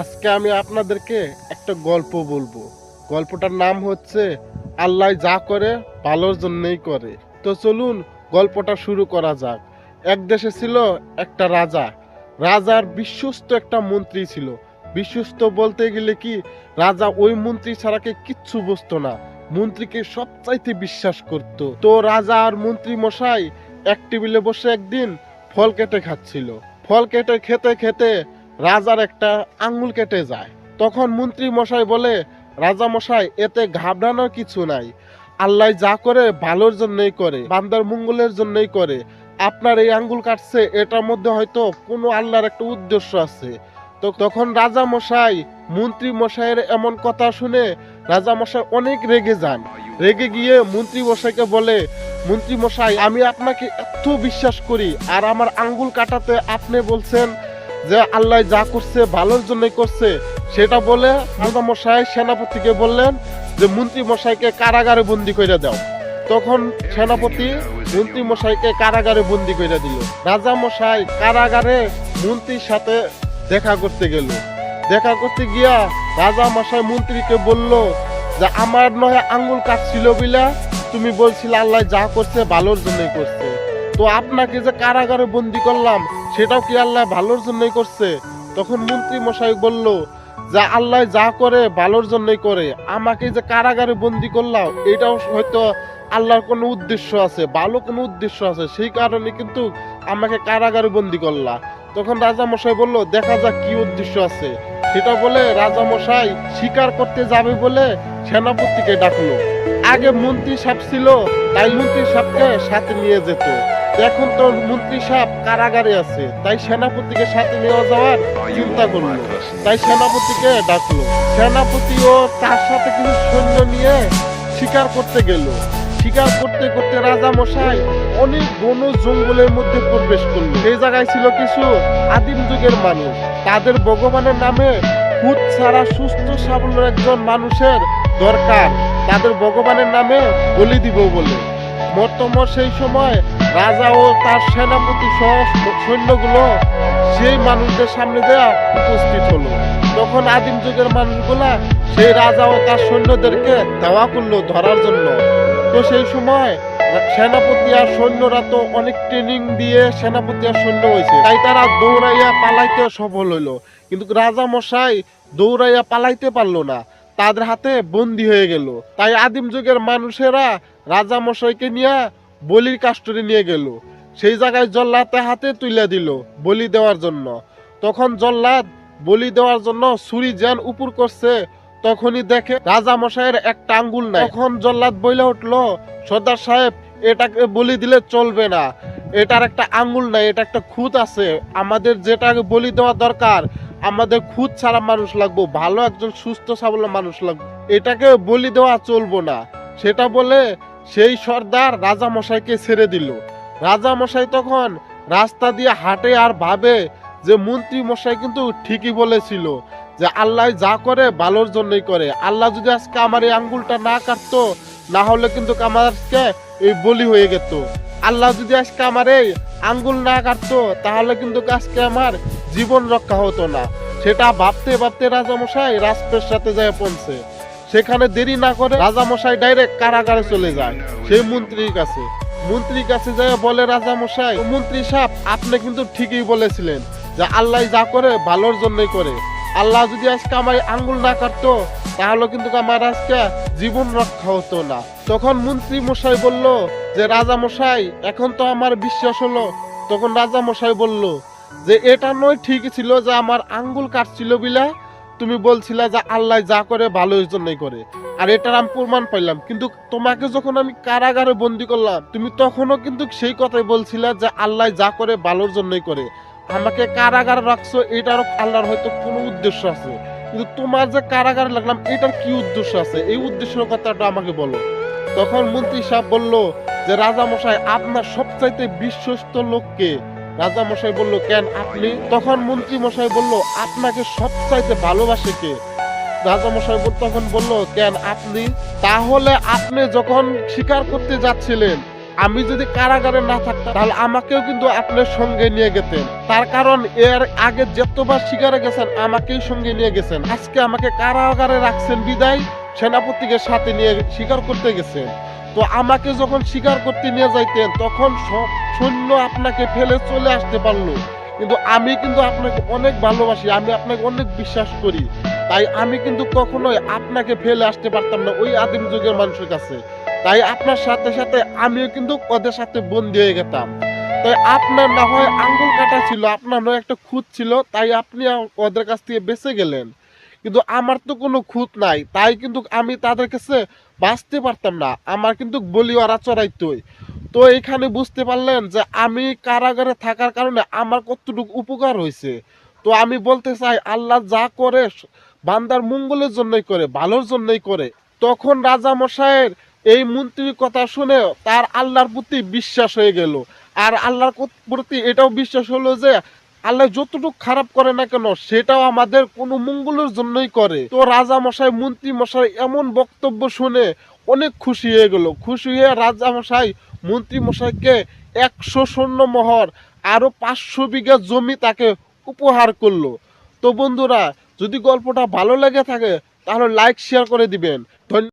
আজকে আমি আপনাদেরকে একটা গল্প বলবো। গল্পটার নাম হচ্ছে আল্লাহ যা করে ভালোর জন্যই করে। তো চলুন গল্পটা শুরু করা যাক। এক দেশে ছিল একটা রাজা। রাজার বিশ্বস্ত একটা মন্ত্রী ছিল। বিশ্বস্ত বলতে গেলে কি, রাজা ওই মন্ত্রী ছাড়াকে কিচ্ছু বুঝতো না, মন্ত্রীকে সবচাইতে বিশ্বাস করত। তো রাজা আর মন্ত্রী মশাই এক টেবিলে বসে একদিন ফল কেটে খাচ্ছিল। ফল কেটে খেতে খেতে রাজার একটা আঙ্গুল কেটে যায়। তখন মন্ত্রী মশাই বলে, রাজা মশাই, এতে ঘাবড়ানোর কিছু নাই। আল্লাহ যা করে ভালোর জন্যই করে, বান্দার মঙ্গলের জন্যই করে। আপনার এই আঙ্গুল কাটছে, এটার মধ্যে হয়তো কোনো আল্লাহর একটা উদ্দেশ্য আছে। তো তখন রাজা মশাই মন্ত্রী মশাইয়ের এমন কথা শুনে রাজা মশাই অনেক রেগে যান। রেগে গিয়ে মন্ত্রী মশাইকে বলে, মন্ত্রী মশাই, আমি আপনাকে এত বিশ্বাস করি, আর আমার আঙ্গুল কাটাতে আপনি বলছেন যে আল্লাহ যা করছে ভালোর জন্যই করছে। সেটা বলে রাজা মশাই সেনাপতিকে বললেন যে মন্ত্রী মশাইকে কারাগারে বন্দি করে দাও। তখন সেনাপতি মন্ত্রী মশাইকে কারাগারে বন্দি করে দিল। রাজা মশাই কারাগারে মন্ত্রীর সাথে দেখা করতে গেল। দেখা করতে গিয়া রাজা মশাই মন্ত্রীকে বলল যে আমার নয় আঙ্গুল কাটছিল বিলা তুমি বলছিলে আল্লাহ যা করছে ভালোর জন্যই করছে, তো আপনাকে যে কারাগারে বন্দি করলাম সেটাও কি আল্লাহ ভালোর জন্যই করছে? তখন মন্ত্রী মশাই বলল যে আল্লাহ যা করে ভালোর জন্যই করে, আমাকে যে কারাগারে বন্দি করলাম এটাও হয়তো আল্লাহর কোনো উদ্দেশ্য আছে, ভালো কোনো উদ্দেশ্য আছে, সেই কারণে কিন্তু আমাকে কারাগারে বন্দি করলা। তখন রাজা মশাই বলল, দেখা যাক কি উদ্দেশ্য আছে। সেটা বলে রাজা মশাই শিকার করতে যাবে বলে সেনাপতিকে ডাকলো। আগে মন্ত্রী সাহেব ছিল, তাই মন্ত্রী সাহেবকে সাথে নিয়ে যেত। এখন তো মন্ত্রী সাহেব কারাগারে আছে, তাই সেনাপতিকে সাথে নিয়ে যাওয়ার চিন্তা করলো। তাই সেনাপতিকে ডাকলো। সেনাপতিও তার সাথে কিছু সৈন্য নিয়ে শিকার করতে গেল। শিকার করতে করতে রাজা মশাই অনেক বন জঙ্গলের মধ্যে প্রবেশ করলো। সেই জায়গায় ছিল কিছু আদিম যুগের মানুষ। তাদের ভগবানের নামে খুদ ছাড়া সুস্থ সাবল একজন মানুষের দরকার, তাদের ভগবানের নামে বলি দিব বলে। মর্তমর সেই সময় রাজা ও তার সেনাপতি সহ সৈন্যগুলো সেই মানুষদের সামনে দেয়া উপস্থিত হলো। তখন আদিম যুগের মানুষগুলা সেই রাজা ও তার সৈন্যদেরকে দাওয়া করলো ধরার জন্য। তো সেই সময় সেনাপতি আর সৈন্যরা তো অনেক ট্রেনিং দিয়ে সেনাপতি আর সৈন্য হয়েছে, তাই তারা দৌড়াইয়া পালাইতে সফল হইলো। কিন্তু রাজা মশাই দৌড়াইয়া পালাইতে পারলো না, তাদের হাতে বন্দী হয়ে গেল। তাই আদিম যুগের মানুষেরা রাজা মশাইকে নিয়ে বলির কাস্টরে নিয়ে গেল। সেই জায়গায় জল্লাদে হাতে তুলে দিল বলি দেওয়ার জন্য। তখন জল্লাদ বলি দেওয়ার জন্য ছুরি যান উপর করছে, তখনই দেখে রাজা মশাইয়ের একটা আঙ্গুল নাই। তখন জল্লাদ বইলে উঠলো, সর্দার সাহেব, এটাকে বলি দিলে চলবে না, এটার একটা আঙ্গুল নাই, এটা একটা খুঁত আছে। আমাদের যেটাকে বলি দেওয়া দরকার, আমাদের খুঁত ছাড়া মানুষ লাগবো, ভালো একজন সুস্থ সবল মানুষ লাগবে, এটাকে বলি দেওয়া চলবো না। সেটা বলে সেই সর্দার রাজা মশাইকে ছেড়ে দিল। রাজা মশাই তখন রাস্তা দিয়ে হাঁটে আর ভাবে যে মন্ত্রী মশাই কিন্তু ঠিকই বলেছিল যে আল্লাহ যা করে ভালোর জন্যই করে। আল্লাহ যদি আজকে আমার এই আঙ্গুলটা না কাটতো, না হলে কিন্তু আমার আজকে এই বলি হয়ে যেত। আল্লাহ যদি আজকে আমার এই আঙ্গুল না কাটতো, তাহলে কিন্তু আজকে আমার জীবন রক্ষা হতো না। সেটা ভাবতে ভাবতে রাজামশাই রাজপ্রাসাদে যায় পৌঁছে। সেখানে দেরি না করে রাজামশাই ডাইরেক্ট কারাগারে চলে যায় সেই মন্ত্রীর কাছে। মন্ত্রীর কাছে যায় বলে, রাজামশাই, মন্ত্রী সাহেব, আপনি কিন্তু ঠিকই বলেছিলেন যে আল্লাহ যা করে ভালোর জন্যই করে। আল্লাহ যদি আজকে আমার আঙ্গুল না কাটতো, তাহলে কিন্তু আমার আজকে জীবন রক্ষা হতো না। তখন মন্ত্রী মশাই বলল যে রাজা মশাই, এখন তো আমার বিশ্বাস হলো। তখন রাজা মশাই বলল যে এটা নয়, ঠিকই ছিল যে আমার আঙ্গুল কাটছিল বিলা তুমি বলছিলা যে আল্লাহ যা করে ভালোর জন্যই করে, আর এটার আমি প্রমাণ পাইলাম। কিন্তু তোমাকে যখন আমি কারাগারে বন্দি করলাম, তুমি তখনও কিন্তু সেই কথাই বলছিলা যে আল্লাহ যা করে ভালোর জন্যই করে। আমাকে কারাগারে রাখছো, এটার আল্লাহর হয়তো কোনো উদ্দেশ্য আছে, কিন্তু তোমার যে কারাগারে লাগলাম এটার কি উদ্দেশ্য আছে, এই উদ্দেশ্যের কথাটা আমাকে বলো। তখন মন্ত্রী সাহেব বলল যে রাজা মশাই, আপনার সবচাইতে বিশ্বস্ত লোককে। রাজা মশাই বলল, কেন আপনি? তখন মন্ত্রী মশাই বলল, আপনাকে সবচাইতে ভালোবাসে কে? রাজা মশাই তখন বলল, কেন আপনি? তাহলে আপনি যখন শিকার করতে যাচ্ছিলেন, আমি যদি কারাগারে না থাকতাম তাহলে আমাকেও কিন্তু আপনার সঙ্গে নিয়ে গেতেন। তার কারণ এর আগে যতবার শিকারে গেছেন আমাকেই সঙ্গে নিয়ে গেছেন। আজকে আমাকে কারাগারে রাখছেন বিদায় সেনাপতিকে সাথে নিয়ে শিকার করতে গেছেন। তো আমাকে যখন শিকার করতে নিয়ে যাইতেন তখন সব সৈন্য আপনাকে ফেলে চলে আসতে পারলো, কিন্তু আমি কিন্তু আপনাকে অনেক ভালোবাসি, আমি আপনাকে অনেক বিশ্বাস করি, তাই আমি কিন্তু কখনোই আপনাকে ফেলে আসতে পারতাম না ওই আদিম যুগের মানুষের কাছে। তাই আপনার সাথে সাথে আমিও কিন্তু ওদের সাথে বন্দী হয়ে গেতাম। তাই আপনার না হয় আঙ্গুল কাটা ছিল, আপনার নয় একটা খুঁত ছিল, তাই আপনি ওদের কাছ থেকে বেঁচে গেলেন, কিন্তু আমার তো কোনো খুঁত নাই, তাই কিন্তু আমি তাদের কাছে বাঁচতে পারতাম না, আমার কিন্তু বলি ওরা চড়াইতই। তো এখানে বুঝতে পারলেন যে আমি কারাগারে থাকার কারণে আমার কতটুকু উপকার হয়েছে। তো আমি বলতে চাই আল্লাহ যা করে বান্দার মঙ্গলের জন্যই করে, ভালোর জন্যই করে। তখন রাজা মশাইয়ের এই মন্ত্রীর কথা শুনে তার আল্লাহর প্রতি বিশ্বাস হয়ে গেল, আর আল্লাহর প্রতি এটাও বিশ্বাস হলো যে আল্লাহ যতটুকু খারাপ করে না কেন সেটাও আমাদের কোনো মঙ্গলের জন্যই করে। তো রাজা মশাই মন্ত্রী মশাই এমন বক্তব্য শুনে অনেক খুশি হয়ে গেল। খুশি হয়ে রাজা মশাই মন্ত্রী মশাইকে 100 স্বর্ণমোহর আরো 500 বিঘা জমি তাকে উপহার করলো। তো বন্ধুরা, যদি গল্পটা ভালো লেগে থাকে তাহলে লাইক শেয়ার করে দিবেন। ধন্যবাদ।